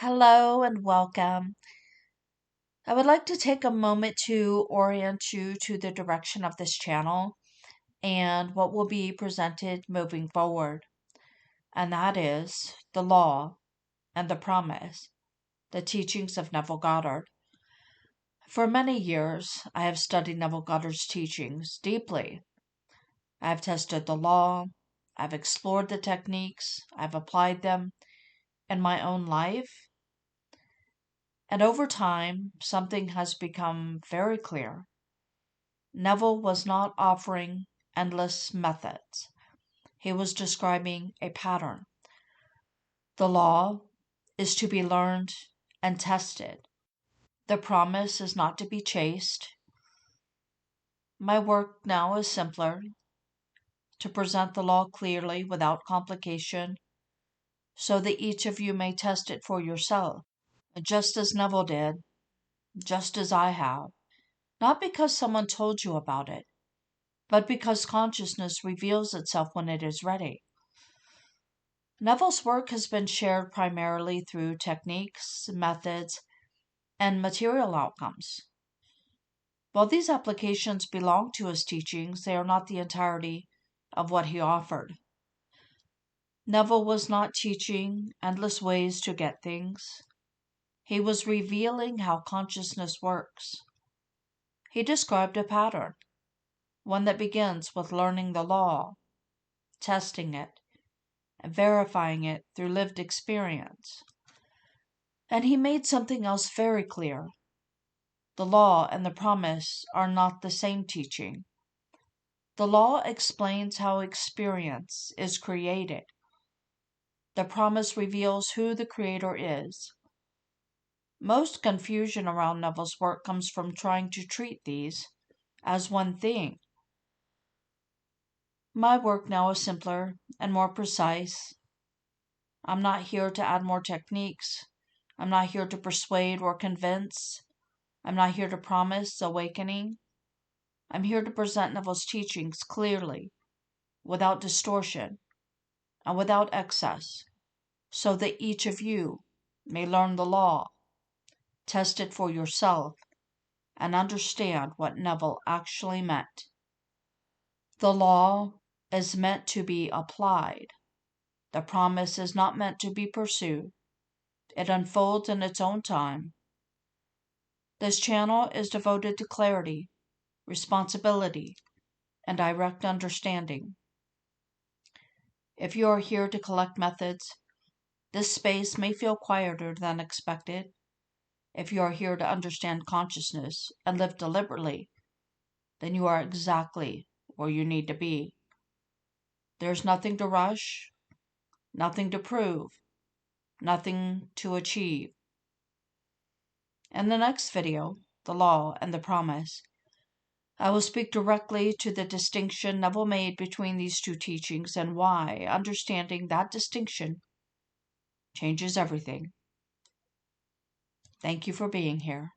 Hello and welcome. I would like to take a moment to orient you to the direction of this channel and what will be presented moving forward, and that is the law and the promise, the teachings of Neville Goddard. For many years, I have studied Neville Goddard's teachings deeply. I have tested the law, I've explored the techniques, I've applied them in my own life. And over time, something has become very clear. Neville was not offering endless methods. He was describing a pattern. The law is to be learned and tested. The promise is not to be chased. My work now is simpler to present the law clearly without complication so that each of you may test it for yourself, just as Neville did, just as I have. Not because someone told you about it, but because consciousness reveals itself when it is ready. Neville's work has been shared primarily through techniques, methods, and material outcomes. While these applications belong to his teachings, they are not the entirety of what he offered. Neville was not teaching endless ways to get things. He was revealing how consciousness works. He described a pattern, one that begins with learning the law, testing it, and verifying it through lived experience. And he made something else very clear. The law and the promise are not the same teaching. The law explains how experience is created. The promise reveals who the creator is. Most confusion around Neville's work comes from trying to treat these as one thing. My work now is simpler and more precise. I'm not here to add more techniques. I'm not here to persuade or convince. I'm not here to promise awakening. I'm here to present Neville's teachings clearly, without distortion, and without excess, so that each of you may learn the law, test it for yourself, and understand what Neville actually meant. The law is meant to be applied. The promise is not meant to be pursued. It unfolds in its own time. This channel is devoted to clarity, responsibility, and direct understanding. If you are here to collect methods, this space may feel quieter than expected. If you are here to understand consciousness and live deliberately, then you are exactly where you need to be. There's nothing to rush, nothing to prove, nothing to achieve. In the next video, The Law and the Promise, I will speak directly to the distinction Neville made between these two teachings and why understanding that distinction changes everything. Thank you for being here.